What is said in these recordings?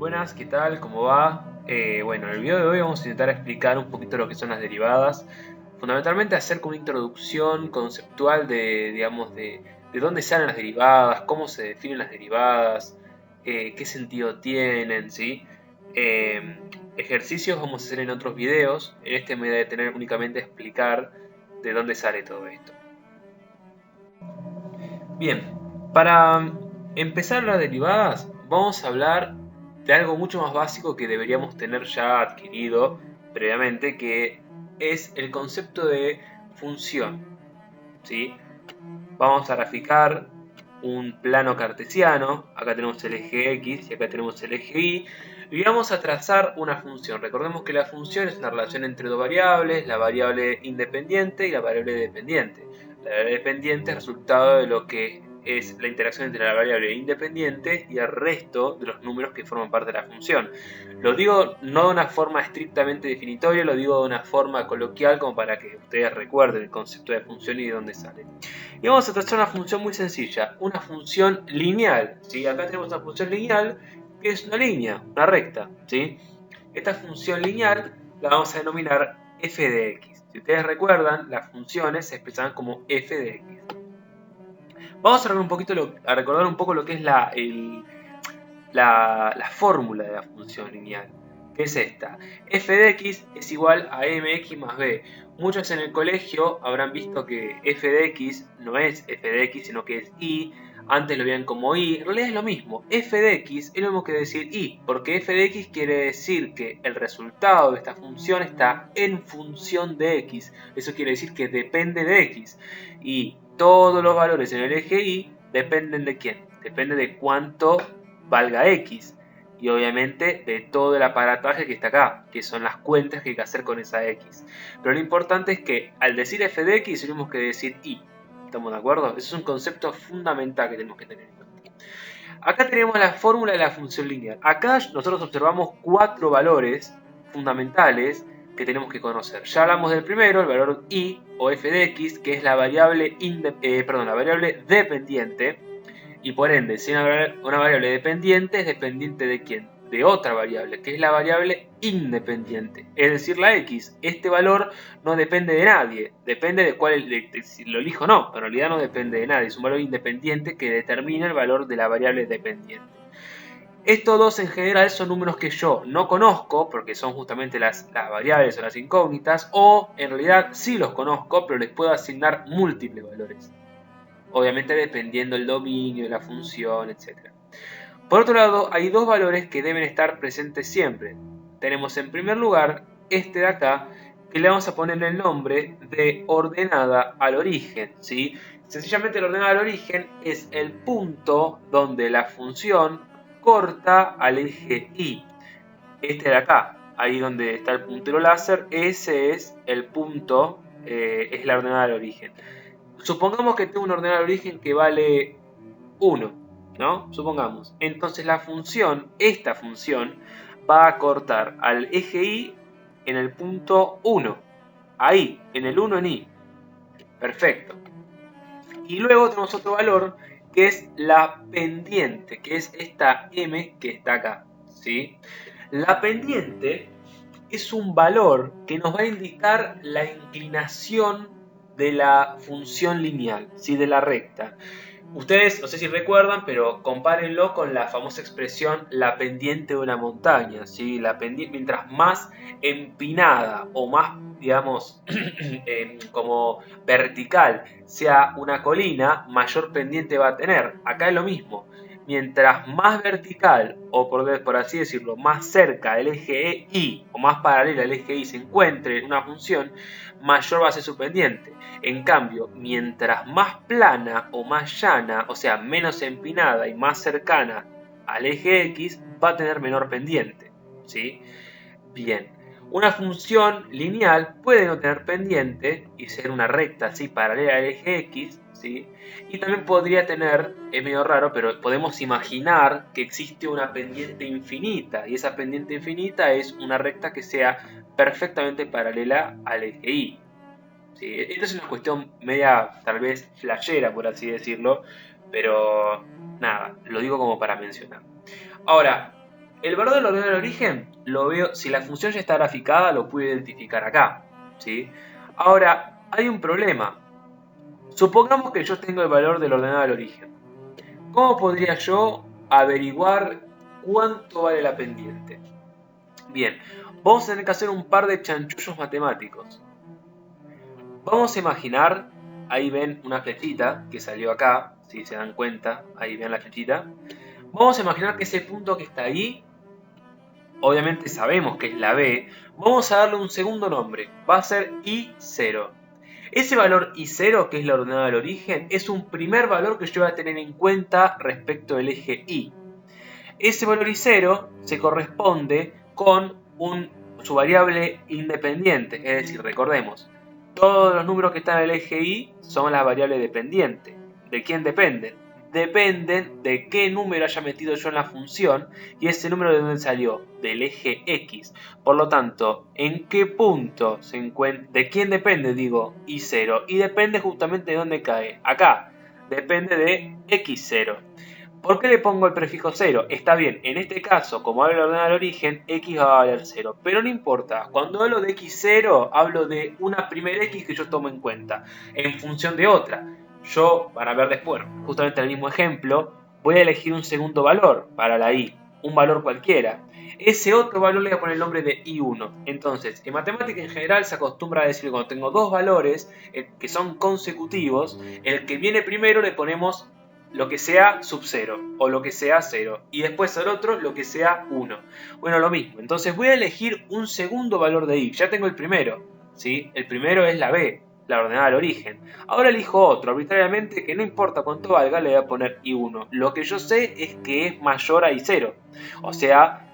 Buenas, ¿qué tal? ¿Cómo va? Bueno, en el video de hoy vamos a intentar explicar un poquito lo que son las derivadas. Fundamentalmente hacer como una introducción conceptual de dónde salen las derivadas, cómo se definen las derivadas, qué sentido tienen, ¿sí? Ejercicios vamos a hacer en otros videos. En este me voy a detener únicamente a explicar de dónde sale todo esto. Bien, para empezar las derivadas, vamos a hablar de algo mucho más básico que deberíamos tener ya adquirido previamente, que es el concepto de función. ¿Sí? Vamos a graficar un plano cartesiano, acá tenemos el eje X y acá tenemos el eje Y, y vamos a trazar una función. Recordemos que la función es una relación entre dos variables, la variable independiente y la variable dependiente. La variable dependiente es resultado de lo que es la interacción entre la variable independiente y el resto de los números que forman parte de la función. Lo digo no de una forma estrictamente definitoria, lo digo de una forma coloquial como para que ustedes recuerden el concepto de función y de dónde sale. Y vamos a trazar una función muy sencilla, una función lineal. ¿Sí? Acá tenemos una función lineal que es una línea, una recta. ¿Sí? Esta función lineal la vamos a denominar f de x. Si ustedes recuerdan, las funciones se expresan como f de x. Vamos a recordar un poco lo que es la fórmula de la función lineal, que es esta. F de x es igual a mx más b. Muchos en el colegio habrán visto que f de x no es f de x, sino que es y. Antes lo veían como y. En realidad es lo mismo. F de x es lo mismo que decir y, porque f de x quiere decir que el resultado de esta función está en función de x. Eso quiere decir que depende de x. Y todos los valores en el eje y dependen de quién. Depende de cuánto valga x, y obviamente de todo el aparataje que está acá, que son las cuentas que hay que hacer con esa x. Pero lo importante es que al decir f de x tenemos que decir y. ¿Estamos de acuerdo? Eso es un concepto fundamental que tenemos que tener en cuenta. Acá tenemos la fórmula de la función lineal. Acá nosotros observamos cuatro valores fundamentales que tenemos que conocer. Ya hablamos del primero, el valor y o f de x, que es la variable dependiente. Y por ende, si una variable dependiente es dependiente de quién? De otra variable, que es la variable independiente, es decir, la x. Este valor no depende de nadie, depende de si lo elijo o no, pero en realidad no depende de nadie, es un valor independiente que determina el valor de la variable dependiente. Estos dos en general son números que yo no conozco, porque son justamente las variables o las incógnitas, o en realidad sí los conozco, pero les puedo asignar múltiples valores. Obviamente dependiendo del dominio, de la función, etc. Por otro lado, hay dos valores que deben estar presentes siempre. Tenemos en primer lugar este de acá, que le vamos a poner el nombre de ordenada al origen. ¿Sí? Sencillamente la ordenada al origen es el punto donde la función corta al eje Y. Este de acá, ahí donde está el puntero láser, ese es el punto, es la ordenada al origen. Supongamos que tengo una ordenada de origen que vale 1, ¿no? Supongamos. Entonces esta función, va a cortar al eje Y en el punto 1. Ahí, en el 1 en Y. Perfecto. Y luego tenemos otro valor que es la pendiente, que es esta m que está acá, ¿sí? La pendiente es un valor que nos va a indicar la inclinación de la función lineal, ¿sí? De la recta. Ustedes, no sé si recuerdan, pero compárenlo con la famosa expresión la pendiente de una montaña, ¿sí? Mientras más empinada o más, digamos, como vertical sea una colina, mayor pendiente va a tener. Acá es lo mismo. Mientras más vertical, o por así decirlo, más cerca del eje Y, o más paralela al eje Y se encuentre en una función, mayor va a ser su pendiente. En cambio, mientras más plana o más llana, o sea, menos empinada y más cercana al eje X, va a tener menor pendiente. ¿Sí? Bien. Una función lineal puede no tener pendiente y ser una recta así paralela al eje X, ¿sí? Y también podría tener, es medio raro, pero podemos imaginar que existe una pendiente infinita, y esa pendiente infinita es una recta que sea perfectamente paralela al eje Y. ¿Sí? Esta es una cuestión media, tal vez, flashera, por así decirlo, pero nada, lo digo como para mencionar. Ahora, el valor del ordenador de origen lo veo, si la función ya está graficada, lo puedo identificar acá, ¿sí? Ahora, hay un problema. Supongamos que yo tengo el valor del ordenador de origen. ¿Cómo podría yo averiguar cuánto vale la pendiente? Bien, vamos a tener que hacer un par de chanchullos matemáticos. Vamos a imaginar, ahí ven una flechita que salió acá, si se dan cuenta, ahí ven la flechita. Vamos a imaginar que ese punto que está ahí, obviamente sabemos que es la B, vamos a darle un segundo nombre, va a ser I0. Ese valor I0, que es la ordenada del origen, es un primer valor que yo voy a tener en cuenta respecto del eje Y. Ese valor I0 se corresponde con su variable independiente, es decir, recordemos, todos los números que están en el eje Y son la variable dependiente. ¿De quién dependen? Dependen de qué número haya metido yo en la función y ese número de dónde salió, del eje X. Por lo tanto, ¿en qué punto se encuentra? ¿De quién depende? Digo, Y0. Y depende justamente de dónde cae. Acá, depende de X0. ¿Por qué le pongo el prefijo 0? Está bien, en este caso, como hablo de ordenar el origen, x va a valer 0. Pero no importa, cuando hablo de x0, hablo de una primera x que yo tomo en cuenta, en función de otra. Yo, para ver después, justamente el mismo ejemplo, voy a elegir un segundo valor para la y, un valor cualquiera. Ese otro valor le voy a poner el nombre de i1. Entonces, en matemática en general se acostumbra a decir que cuando tengo dos valores que son consecutivos, el que viene primero le ponemos lo que sea sub 0 o lo que sea 0 y después al otro lo que sea 1. Bueno, lo mismo. Entonces voy a elegir un segundo valor de y. Ya tengo el primero, ¿sí? El primero es la b, la ordenada del origen. Ahora elijo otro arbitrariamente que no importa cuánto valga, le voy a poner i1. Lo que yo sé es que es mayor a i0, o sea,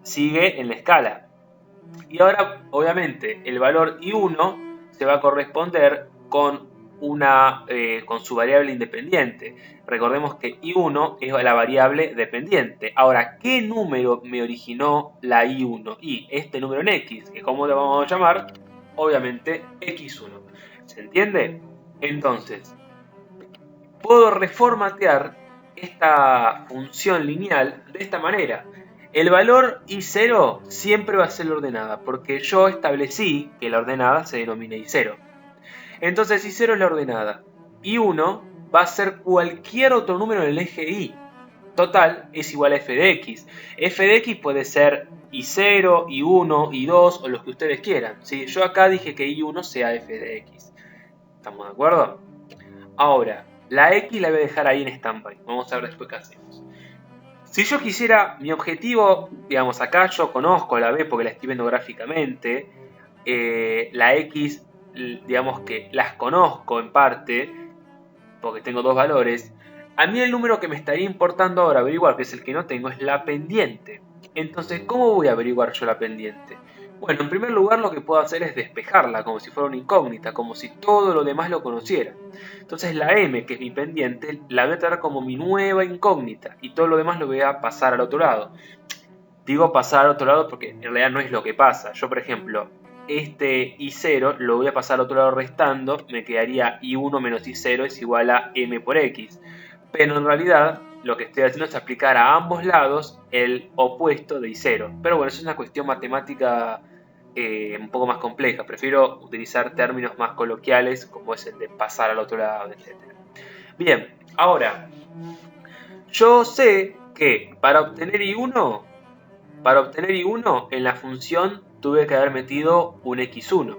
sigue en la escala. Y ahora, obviamente, el valor i1 se va a corresponder con con su variable independiente. Recordemos que i1 es la variable dependiente. Ahora, ¿qué número me originó la i1? Y este número en x, que ¿cómo lo vamos a llamar? Obviamente x1. ¿Se entiende? Entonces, puedo reformatear esta función lineal de esta manera. El valor i0 siempre va a ser la ordenada, porque yo establecí que la ordenada se denomina i0. Entonces i0 es la ordenada. i1 va a ser cualquier otro número en el eje y. Total es igual a f de x. F de x puede ser i0, i1, i2 o los que ustedes quieran. ¿Sí? Yo acá dije que i1 sea f de x. ¿Estamos de acuerdo? Ahora, la x la voy a dejar ahí en standby. Vamos a ver después qué hacemos. Si yo quisiera, mi objetivo, digamos, acá yo conozco la b porque la estoy viendo gráficamente. La x, digamos que las conozco en parte, porque tengo dos valores. A mí el número que me estaría importando ahora averiguar, que es el que no tengo, es la pendiente. Entonces, ¿cómo voy a averiguar yo la pendiente? Bueno, en primer lugar lo que puedo hacer es despejarla, como si fuera una incógnita, como si todo lo demás lo conociera. Entonces la m, que es mi pendiente, la voy a tratar como mi nueva incógnita, y todo lo demás lo voy a pasar al otro lado. Digo pasar al otro lado porque en realidad no es lo que pasa. Yo, por ejemplo, este i0 lo voy a pasar al otro lado restando, me quedaría i1 menos i0 es igual a m por x. Pero en realidad lo que estoy haciendo es aplicar a ambos lados el opuesto de i0. Pero bueno, eso es una cuestión matemática un poco más compleja. Prefiero utilizar términos más coloquiales como es el de pasar al otro lado, etc. Bien, ahora, yo sé que para obtener i1 en la función tuve que haber metido un x1.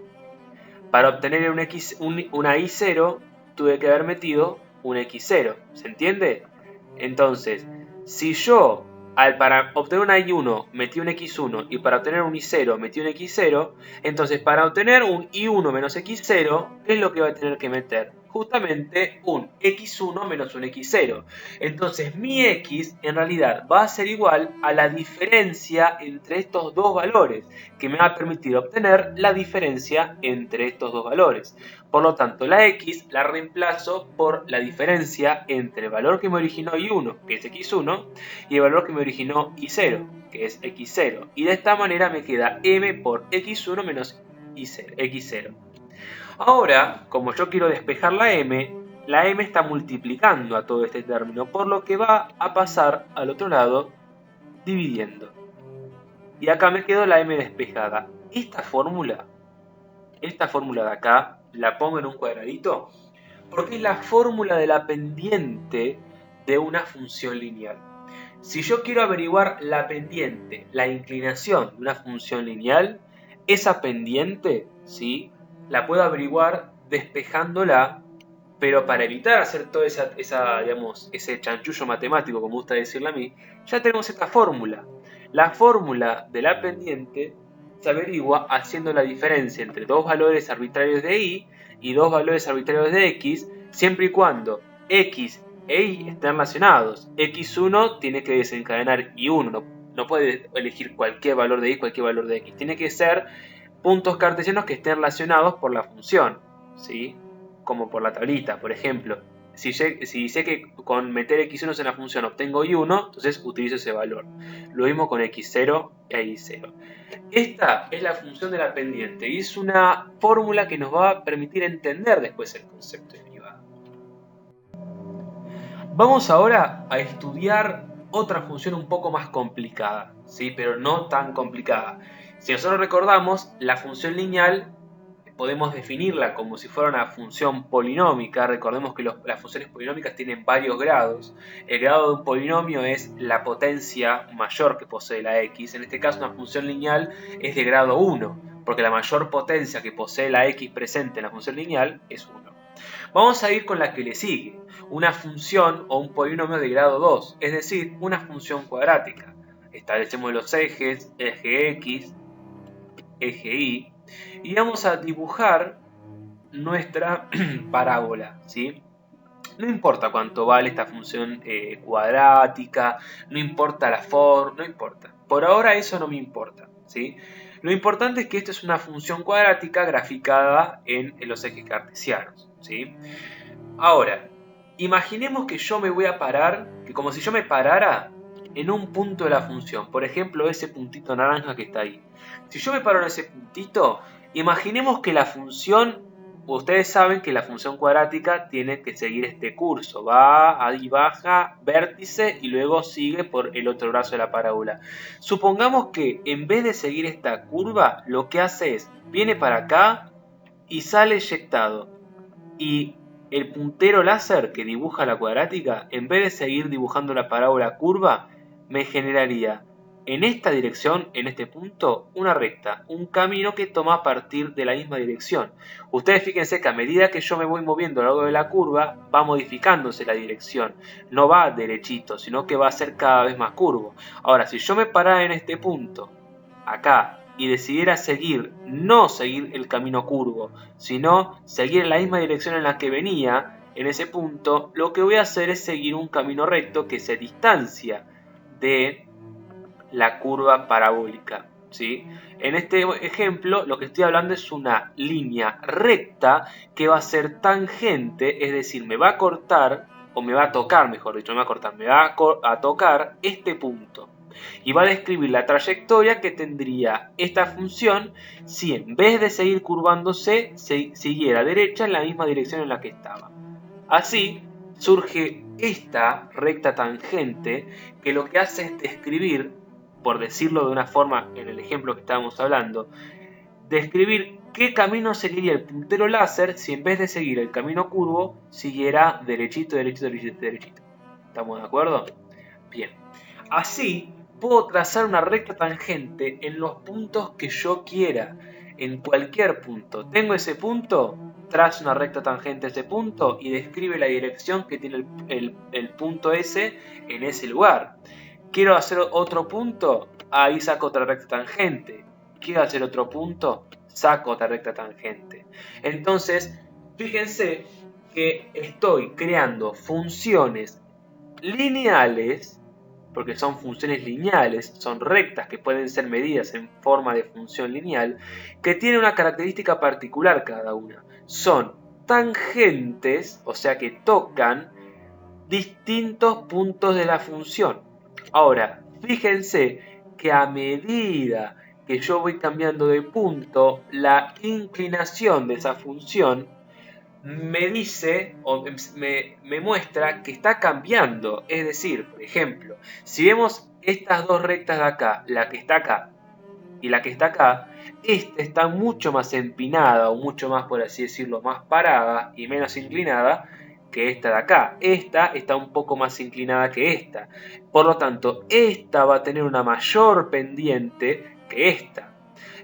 Para obtener una i0 tuve que haber metido un x0. ¿Se entiende? Entonces, si yo para obtener una i1 metí un x1 y para obtener un i0 metí un x0, entonces para obtener un i1 menos x0, ¿qué es lo que va a tener que meter? Justamente un x1 menos un x0. Entonces mi x en realidad va a ser igual a la diferencia entre estos dos valores, que me va a permitir obtener la diferencia entre estos dos valores. Por lo tanto, la x la reemplazo por la diferencia entre el valor que me originó i1, que es x1, y el valor que me originó i0, que es x0. Y de esta manera me queda m por x1 menos x0. Ahora, como yo quiero despejar la m está multiplicando a todo este término, por lo que va a pasar al otro lado dividiendo. Y acá me quedó la m despejada. Esta fórmula de acá, la pongo en un cuadradito, porque es la fórmula de la pendiente de una función lineal. Si yo quiero averiguar la pendiente, la inclinación de una función lineal, esa pendiente, ¿sí?, la puedo averiguar despejándola, pero para evitar hacer todo ese chanchullo matemático, como gusta decirle a mí, ya tenemos esta fórmula. La fórmula de la pendiente se averigua haciendo la diferencia entre dos valores arbitrarios de y dos valores arbitrarios de x, siempre y cuando x e y estén relacionados. x1 tiene que desencadenar y1, no puede elegir cualquier valor de y, cualquier valor de x. Tiene que ser puntos cartesianos que estén relacionados por la función, ¿sí?, como por la tablita, por ejemplo. Si sé que con meter x1 en la función obtengo y1, entonces utilizo ese valor. Lo mismo con x0 e y0. Esta es la función de la pendiente y es una fórmula que nos va a permitir entender después el concepto de derivada. Vamos ahora a estudiar otra función un poco más complicada, ¿sí?, pero no tan complicada. Si nosotros recordamos, la función lineal podemos definirla como si fuera una función polinómica. Recordemos que las funciones polinómicas tienen varios grados. El grado de un polinomio es la potencia mayor que posee la x. En este caso, una función lineal es de grado 1, porque la mayor potencia que posee la x presente en la función lineal es 1. Vamos a ir con la que le sigue, una función o un polinomio de grado 2, es decir, una función cuadrática. Establecemos los ejes, eje x, eje y, y vamos a dibujar nuestra parábola, ¿sí? No importa cuánto vale esta función cuadrática, no importa la forma, no importa. Por ahora eso no me importa, ¿sí? Lo importante es que esto es una función cuadrática graficada en los ejes cartesianos, ¿sí? Ahora, imaginemos que yo me voy a parar, que como si yo me parara en un punto de la función, por ejemplo ese puntito naranja que está ahí. Si yo me paro en ese puntito, imaginemos que la función, ustedes saben que la función cuadrática tiene que seguir este curso, va, ahí baja, vértice y luego sigue por el otro brazo de la parábola. Supongamos que en vez de seguir esta curva, lo que hace es, viene para acá y sale eyectado. Y el puntero láser que dibuja la cuadrática, en vez de seguir dibujando la parábola curva, me generaría en esta dirección, en este punto, una recta, un camino que toma a partir de la misma dirección. Ustedes fíjense que a medida que yo me voy moviendo a lo largo de la curva, va modificándose la dirección. No va derechito, sino que va a ser cada vez más curvo. Ahora, si yo me parara en este punto, acá, y decidiera no seguir el camino curvo, sino seguir en la misma dirección en la que venía, en ese punto, lo que voy a hacer es seguir un camino recto que se distancia de la curva parabólica, ¿sí? En este ejemplo, lo que estoy hablando es una línea recta que va a ser tangente, es decir, me va a cortar, o me va a tocar, mejor dicho, no me va a cortar, me va a tocar este punto. Y va a describir la trayectoria que tendría esta función si en vez de seguir curvándose, siguiera derecha en la misma dirección en la que estaba. Así surge esta recta tangente que lo que hace es describir, por decirlo de una forma en el ejemplo que estábamos hablando, describir qué camino seguiría el puntero láser si en vez de seguir el camino curvo, siguiera derechito, derechito, derechito, derechito. ¿Estamos de acuerdo? Bien. Así puedo trazar una recta tangente en los puntos que yo quiera, en cualquier punto. Tengo ese punto, trazo una recta tangente a ese punto y describe la dirección que tiene el punto ese en ese lugar. Quiero hacer otro punto, ahí saco otra recta tangente. Quiero hacer otro punto, saco otra recta tangente. Entonces, fíjense que estoy creando funciones lineales, porque son funciones lineales, son rectas que pueden ser medidas en forma de función lineal, que tienen una característica particular cada una. Son tangentes, o sea que tocan distintos puntos de la función. Ahora, fíjense que a medida que yo voy cambiando de punto, la inclinación de esa función me dice o me muestra que está cambiando. Es decir, por ejemplo, si vemos estas dos rectas de acá, la que está acá y la que está acá, esta está mucho más empinada o mucho más, por así decirlo, más parada y menos inclinada que esta de acá. Esta está un poco más inclinada que esta. Por lo tanto, esta va a tener una mayor pendiente que esta.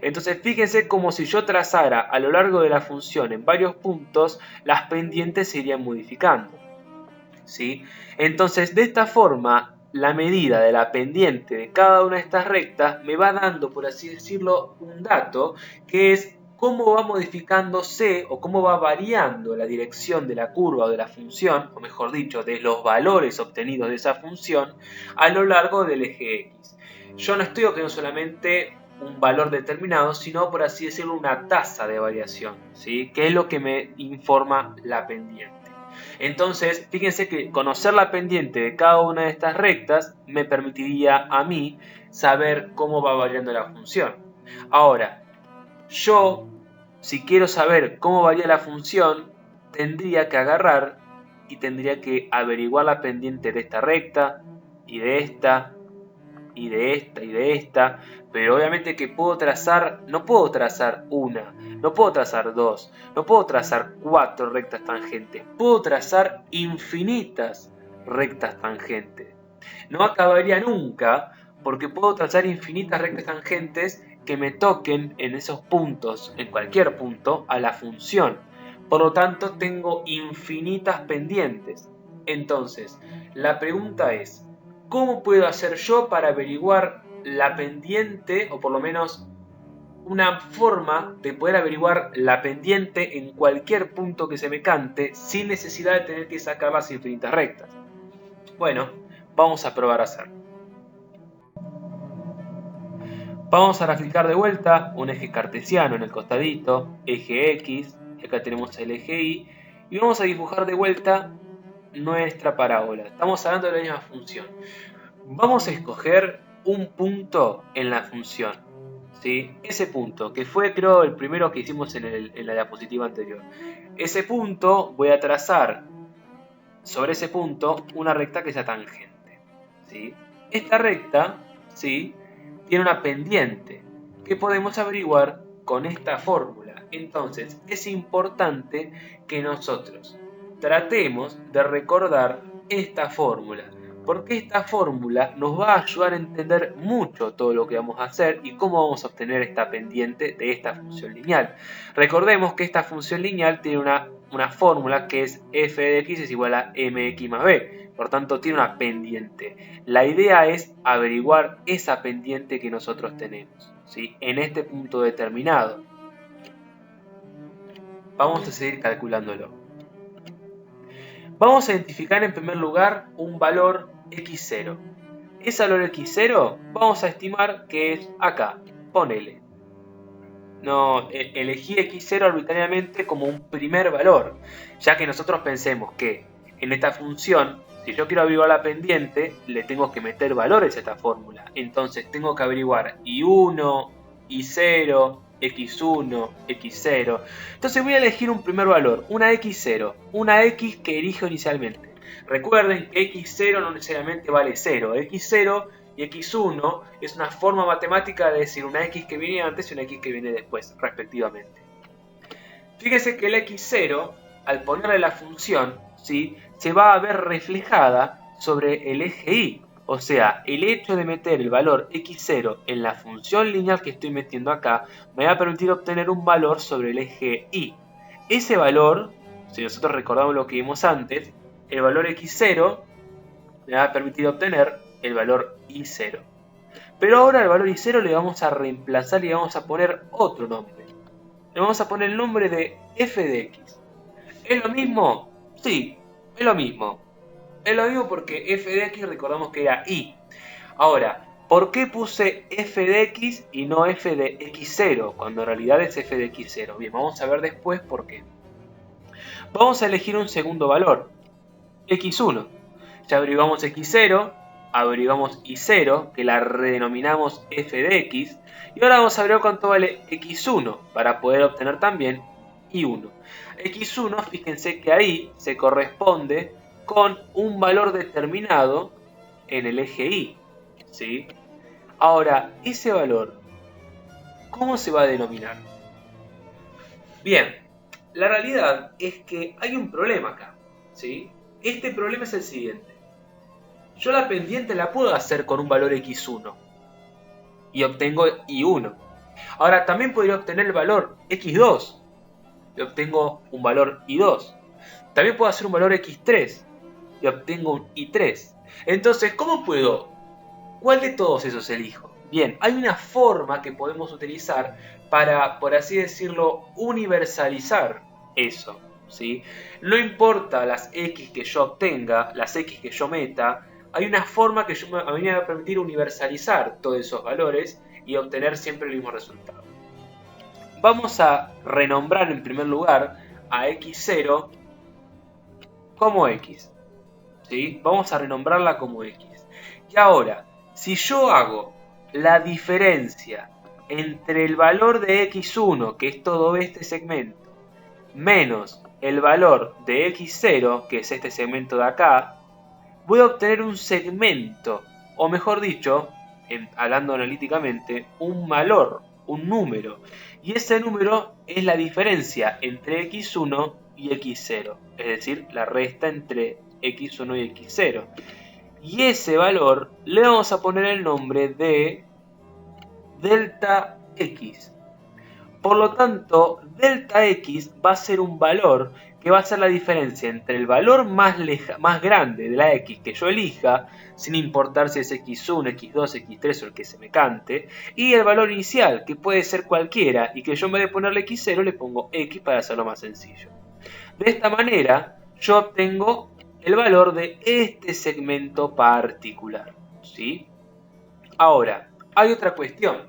Entonces fíjense como si yo trazara a lo largo de la función en varios puntos, las pendientes se irían modificando, ¿sí? Entonces de esta forma la medida de la pendiente de cada una de estas rectas me va dando, por así decirlo, un dato que es cómo va modificándose o cómo va variando la dirección de la curva o de la función, o mejor dicho, de los valores obtenidos de esa función a lo largo del eje X. Yo no estoy obteniendo solamente un valor determinado, sino por así decirlo una tasa de variación, ¿sí? Que es lo que me informa la pendiente. Entonces, fíjense que conocer la pendiente de cada una de estas rectas me permitiría a mí saber cómo va variando la función. Ahora, yo, si quiero saber cómo varía la función, tendría que agarrar y tendría que averiguar la pendiente de esta recta y de esta y de esta y de esta, pero obviamente que puedo trazar, no puedo trazar una, no puedo trazar dos, no puedo trazar 4 rectas tangentes, puedo trazar infinitas rectas tangentes. No acabaría nunca porque puedo trazar infinitas rectas tangentes que me toquen en esos puntos, en cualquier punto, a la función. Por lo tanto, tengo infinitas pendientes. Entonces, la pregunta es, ¿cómo puedo hacer yo para averiguar la pendiente, o por lo menos una forma de poder averiguar la pendiente en cualquier punto que se me cante sin necesidad de tener que sacar las infinitas rectas? Bueno, vamos a probar a hacerlo. Vamos a graficar de vuelta un eje cartesiano en el costadito, eje X, y acá tenemos el eje Y, y vamos a dibujar de vuelta nuestra parábola. Estamos hablando de la misma función. Vamos a escoger un punto en la función, ¿sí? Ese punto, que fue creo el primero que hicimos en la diapositiva anterior. Ese punto voy a trazar sobre ese punto una recta que sea tangente, ¿sí? Esta recta, ¿sí?, tiene una pendiente que podemos averiguar con esta fórmula. Entonces es importante que nosotros tratemos de recordar esta fórmula, porque esta fórmula nos va a ayudar a entender mucho todo lo que vamos a hacer y cómo vamos a obtener esta pendiente de esta función lineal. Recordemos que esta función lineal tiene una fórmula que es f de x es igual a mx más b, por tanto tiene una pendiente. La idea es averiguar esa pendiente que nosotros tenemos, ¿sí?, en este punto determinado. Vamos a seguir calculándolo. Vamos a identificar en primer lugar un valor x0. Ese valor x0 vamos a estimar que es acá, ponele. No, elegí x0 arbitrariamente como un primer valor, ya que nosotros pensemos que en esta función, si yo quiero averiguar la pendiente, le tengo que meter valores a esta fórmula. Entonces tengo que averiguar y1, y0, x1, x0. Entonces voy a elegir un primer valor, una x0, una x que elijo inicialmente. Recuerden que x0 no necesariamente vale 0, x0 y x1 es una forma matemática de decir una x que viene antes y una x que viene después, respectivamente. Fíjese que el x0, al ponerle la función, ¿sí?, se va a ver reflejada sobre el eje y. O sea, el hecho de meter el valor x0 en la función lineal que estoy metiendo acá me va a permitir obtener un valor sobre el eje y. Ese valor, si nosotros recordamos lo que vimos antes, el valor x0 me va a permitir obtener el valor y0. Pero ahora el valor y0 le vamos a reemplazar y le vamos a poner otro nombre. Le vamos a poner el nombre de f de x. ¿Es lo mismo? Sí, es lo mismo. Es lo mismo porque f de x recordamos que era y. Ahora, ¿por qué puse f de x y no f de x0 cuando en realidad es f de x0? Bien, vamos a ver después por qué. Vamos a elegir un segundo valor, x1. Ya averiguamos x0, averiguamos y0, que la redenominamos f de x, y ahora vamos a averiguar cuánto vale x1 para poder obtener también y 1. X1, fíjense que ahí se corresponde con un valor determinado en el eje Y, ¿sí? Ahora, ese valor, ¿cómo se va a denominar? Bien, la realidad es que hay un problema acá, ¿sí? Este problema es el siguiente. Yo la pendiente la puedo hacer con un valor x1 y obtengo y1. Ahora también podría obtener el valor x2 y obtengo un valor y2. También puedo hacer un valor x3 y obtengo un y3. Entonces, ¿cómo puedo? ¿Cuál de todos esos elijo? Bien, hay una forma que podemos utilizar para, por así decirlo, universalizar eso, ¿sí? No importa las x que yo obtenga, las x que yo meta, hay una forma que a mí me va a permitir universalizar todos esos valores y obtener siempre el mismo resultado. Vamos a renombrar en primer lugar a x0 como x, ¿sí? Vamos a renombrarla como x. Y ahora, si yo hago la diferencia entre el valor de x1, que es todo este segmento, menos el valor de x0, que es este segmento de acá, voy a obtener un segmento, o mejor dicho, hablando analíticamente, un valor, un número. Y ese número es la diferencia entre x1 y x0, es decir, la resta entre x1 y x0. Y ese valor le vamos a poner el nombre de delta x. Por lo tanto, delta x va a ser un valor que va a ser la diferencia entre el valor más grande de la x que yo elija, sin importar si es x1, x2, x3 o el que se me cante, y el valor inicial, que puede ser cualquiera, y que yo en vez de ponerle x0 le pongo x para hacerlo más sencillo. De esta manera, yo obtengo el valor de este segmento particular, ¿sí? Ahora, hay otra cuestión.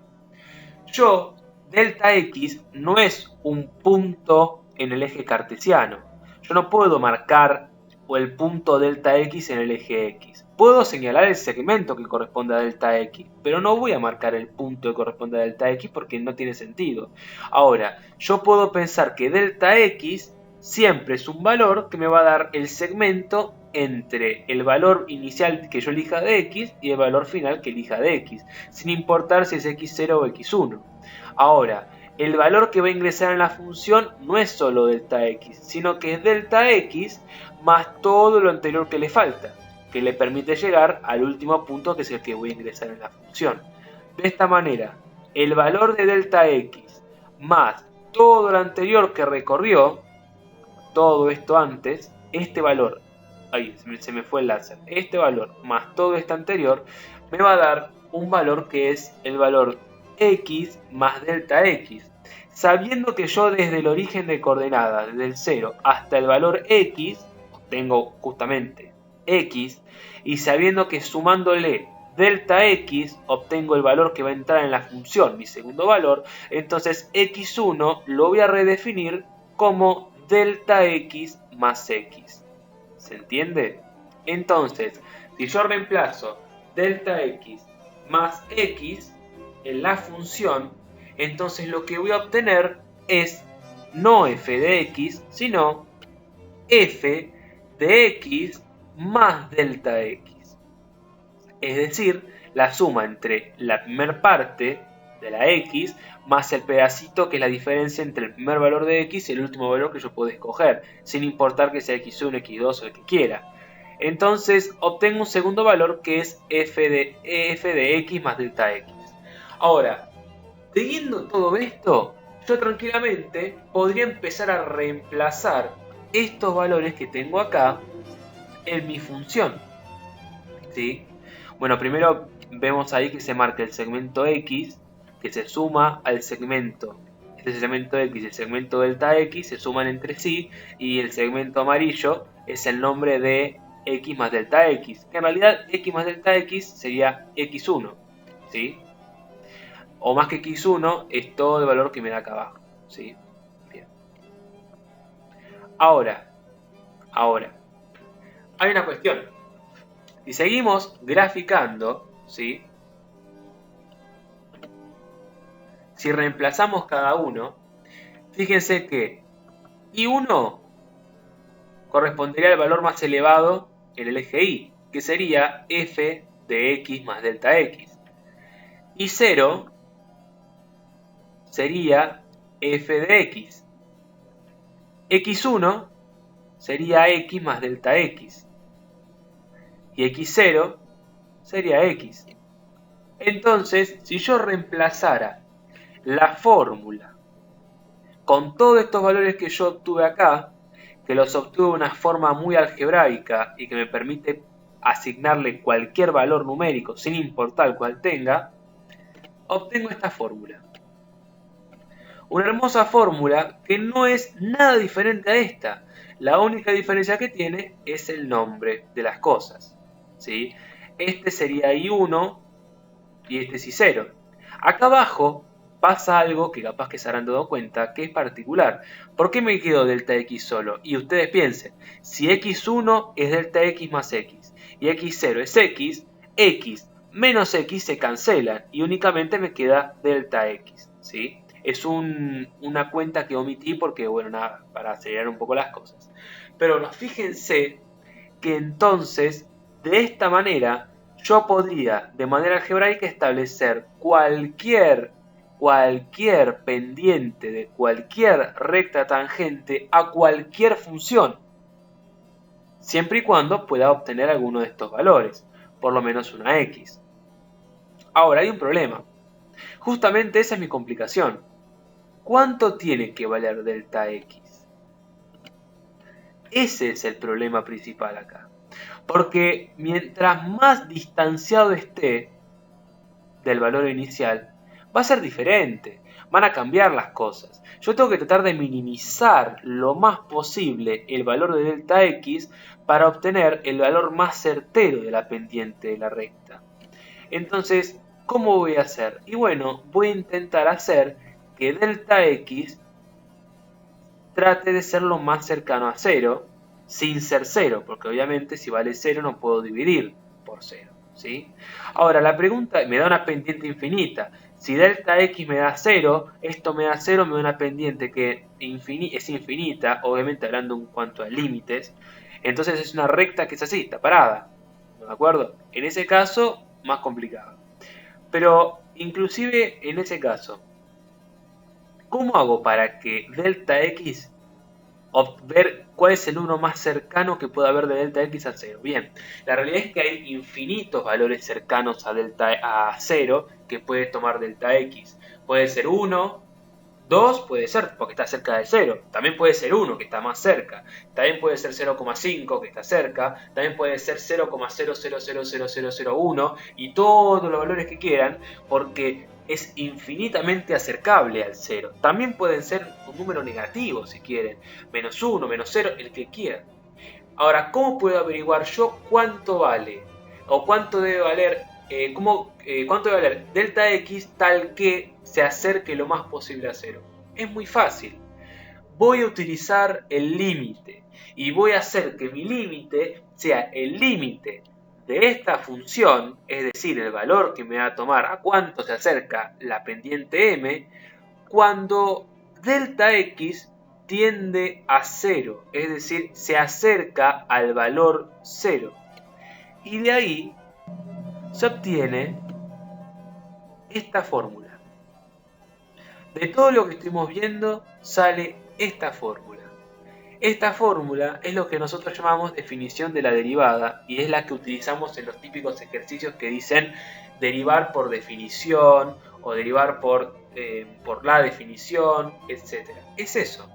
Delta x no es un punto en el eje cartesiano. Yo no puedo marcar el punto delta x en el eje x. Puedo señalar el segmento que corresponde a delta x, pero no voy a marcar el punto que corresponde a delta x porque no tiene sentido. Ahora, yo puedo pensar que delta x siempre es un valor que me va a dar el segmento entre el valor inicial que yo elija de x y el valor final que elija de x, sin importar si es x0 o x1. Ahora, el valor que va a ingresar en la función no es solo delta x, sino que es delta x más todo lo anterior que le falta, que le permite llegar al último punto que es el que voy a ingresar en la función. De esta manera, el valor de delta x más todo lo anterior que recorrió, todo esto antes, este valor, ahí se me fue el láser, este valor más todo esto anterior, me va a dar un valor que es el valor x más delta x. Sabiendo que yo desde el origen de coordenadas, desde el 0 hasta el valor x, tengo justamente x, y sabiendo que sumándole delta x obtengo el valor que va a entrar en la función, mi segundo valor, entonces x1 lo voy a redefinir como delta x más x. ¿Se entiende? Entonces, si yo reemplazo delta x más x en la función, entonces lo que voy a obtener es no f de x, sino f de x más delta x. Es decir, la suma entre la primera parte de la x más el pedacito que es la diferencia entre el primer valor de x y el último valor que yo puedo escoger, sin importar que sea x1, x2 o el que quiera. Entonces obtengo un segundo valor que es f de x más delta x. Ahora, teniendo todo esto, yo tranquilamente podría empezar a reemplazar estos valores que tengo acá en mi función, ¿sí? Bueno, primero vemos ahí que se marca el segmento x, que se suma al segmento. Este segmento x y el segmento delta x se suman entre sí, y el segmento amarillo es el nombre de x más delta x, que en realidad x más delta x sería x1, ¿sí? O más que x1 es todo el valor que me da acá abajo, ¿sí? Bien. Ahora, hay una cuestión. Si seguimos graficando, ¿sí? Si reemplazamos cada uno, fíjense que Y 1 correspondería al valor más elevado en el eje Y, que sería f de x más delta x. Y 0 sería f de x. X1 sería x más delta x. Y x0 sería x. Entonces, si yo reemplazara la fórmula con todos estos valores que yo obtuve acá, que los obtuve de una forma muy algebraica y que me permite asignarle cualquier valor numérico sin importar cuál tenga, obtengo esta fórmula. Una hermosa fórmula que no es nada diferente a esta. La única diferencia que tiene es el nombre de las cosas, ¿sí? Este sería I1 y este es I0. Acá abajo pasa algo que capaz que se habrán dado cuenta que es particular. ¿Por qué me quedo delta x solo? Y ustedes piensen, si x1 es delta x más x y x0 es x, x menos x se cancelan y únicamente me queda delta x, ¿sí? Es una cuenta que omití porque, bueno, nada, para acelerar un poco las cosas. Pero bueno, fíjense que entonces, de esta manera, yo podría de manera algebraica establecer cualquier pendiente de cualquier recta tangente a cualquier función, siempre y cuando pueda obtener alguno de estos valores, por lo menos una x. Ahora hay un problema, justamente esa es mi complicación. ¿Cuánto tiene que valer delta x? Ese es el problema principal acá. Porque mientras más distanciado esté del valor inicial, va a ser diferente. Van a cambiar las cosas. Yo tengo que tratar de minimizar lo más posible el valor de delta x para obtener el valor más certero de la pendiente de la recta. Entonces, ¿cómo voy a hacer? Y bueno, voy a intentar hacer que delta x trate de ser lo más cercano a 0, sin ser 0, porque obviamente si vale 0 no puedo dividir por 0, ¿sí? Ahora, la pregunta me da una pendiente infinita. Si delta x me da 0, esto me da 0, me da una pendiente que es infinita, obviamente hablando en cuanto a límites, entonces es una recta que es así, está parada, ¿de acuerdo? En ese caso, más complicado. Pero, inclusive en ese caso, ¿cómo hago para que delta x ver cuál es el número más cercano que pueda haber de delta x a 0? Bien, la realidad es que hay infinitos valores cercanos a 0 que puede tomar delta x. Puede ser 1, 2 puede ser porque está cerca de 0. También puede ser 1 que está más cerca. También puede ser 0,5 que está cerca. También puede ser 0,000001 y todos los valores que quieran porque es infinitamente acercable al 0. También pueden ser un número negativo si quieren. Menos 1, menos 0, el que quieran. Ahora, ¿cómo puedo averiguar yo cuánto vale? O cuánto debe valer, cuánto debe valer delta x tal que se acerque lo más posible a 0. Es muy fácil. Voy a utilizar el límite y voy a hacer que mi límite sea el límite de esta función, es decir, el valor que me va a tomar a cuánto se acerca la pendiente m, cuando delta x tiende a 0, es decir, se acerca al valor 0. Y de ahí se obtiene esta fórmula. De todo lo que estuvimos viendo sale esta fórmula. Esta fórmula es lo que nosotros llamamos definición de la derivada y es la que utilizamos en los típicos ejercicios que dicen derivar por definición o derivar por la definición, etc. Es eso.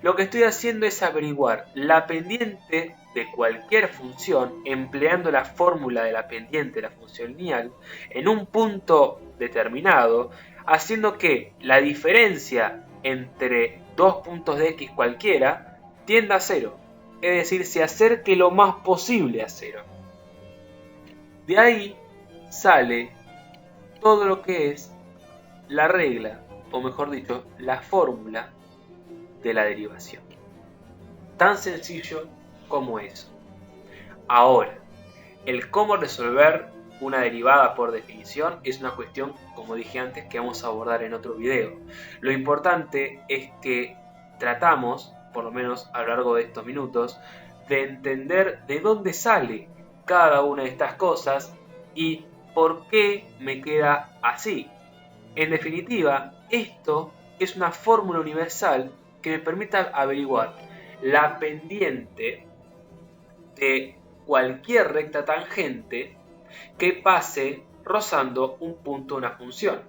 Lo que estoy haciendo es averiguar la pendiente de cualquier función empleando la fórmula de la pendiente de la función lineal en un punto determinado, haciendo que la diferencia entre dos puntos de x cualquiera tienda a 0, es decir, se acerque lo más posible a 0. De ahí sale todo lo que es la regla, o mejor dicho, la fórmula de la derivación. Tan sencillo como eso. Ahora, el cómo resolver una derivada por definición es una cuestión, como dije antes, que vamos a abordar en otro video. Lo importante es que tratamos por lo menos a lo largo de estos minutos, de entender de dónde sale cada una de estas cosas y por qué me queda así. En definitiva, esto es una fórmula universal que me permite averiguar la pendiente de cualquier recta tangente que pase rozando un punto de una función.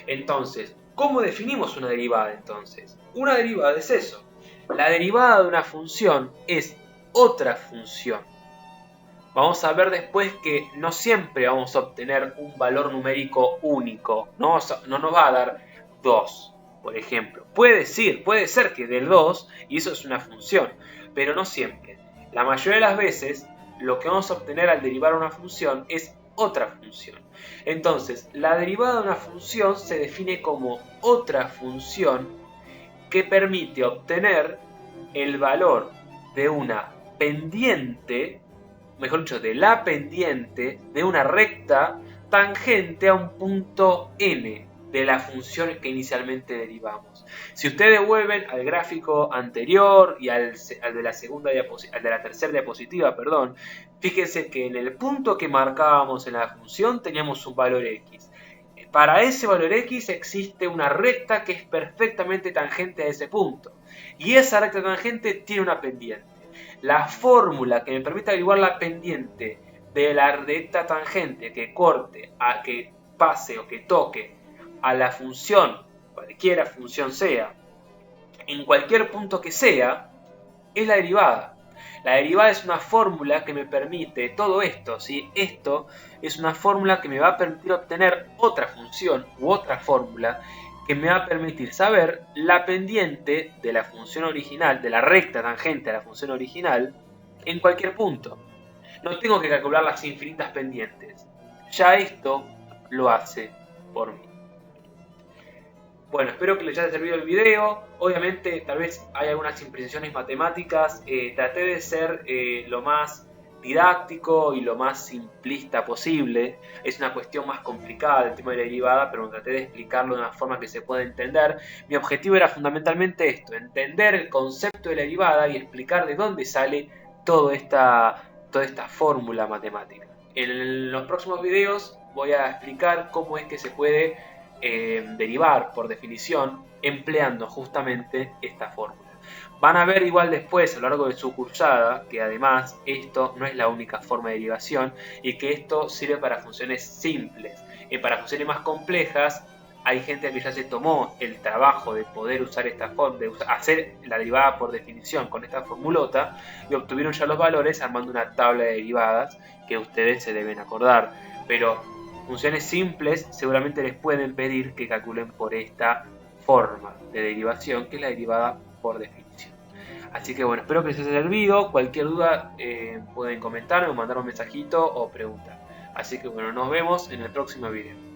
Entonces, ¿cómo definimos una derivada entonces? Una derivada es eso. La derivada de una función es otra función. Vamos a ver después que no siempre vamos a obtener un valor numérico único. No nos va a dar 2, por ejemplo. Puede ser que dé 2 y eso es una función, pero no siempre. La mayoría de las veces lo que vamos a obtener al derivar una función es otra función. Entonces, la derivada de una función se define como otra función que permite obtener el valor de una pendiente, mejor dicho, de la pendiente de una recta tangente a un punto n de la función que inicialmente derivamos. Si ustedes vuelven al gráfico anterior y al de la tercera diapositiva, fíjense que en el punto que marcábamos en la función teníamos un valor x. Para ese valor x existe una recta que es perfectamente tangente a ese punto. Y esa recta tangente tiene una pendiente. La fórmula que me permite averiguar la pendiente de la recta tangente que corte, a que pase o que toque a la función, cualquiera función sea, en cualquier punto que sea, es la derivada. La derivada es una fórmula que me permite todo esto, ¿sí? Esto es una fórmula que me va a permitir obtener otra función u otra fórmula que me va a permitir saber la pendiente de la función original, de la recta tangente a la función original, en cualquier punto. No tengo que calcular las infinitas pendientes. Ya esto lo hace por mí. Bueno, espero que les haya servido el video. Obviamente, tal vez hay algunas imprecisiones matemáticas. Traté de ser lo más didáctico y lo más simplista posible. Es una cuestión más complicada el tema de la derivada, pero traté de explicarlo de una forma que se pueda entender. Mi objetivo era fundamentalmente esto, entender el concepto de la derivada y explicar de dónde sale toda esta fórmula matemática. En los próximos videos voy a explicar cómo es que se puede derivar por definición empleando justamente esta fórmula. Van a ver igual después a lo largo de su cursada que además esto no es la única forma de derivación y que esto sirve para funciones simples. Para funciones más complejas hay gente que ya se tomó el trabajo de poder usar esta forma, de hacer la derivada por definición con esta formulota y obtuvieron ya los valores armando una tabla de derivadas que ustedes se deben acordar. Pero funciones simples seguramente les pueden pedir que calculen por esta forma de derivación que es la derivada por definición. Así que bueno, espero que les haya servido. Cualquier duda pueden comentarme o mandar un mensajito o preguntar. Así que bueno, nos vemos en el próximo video.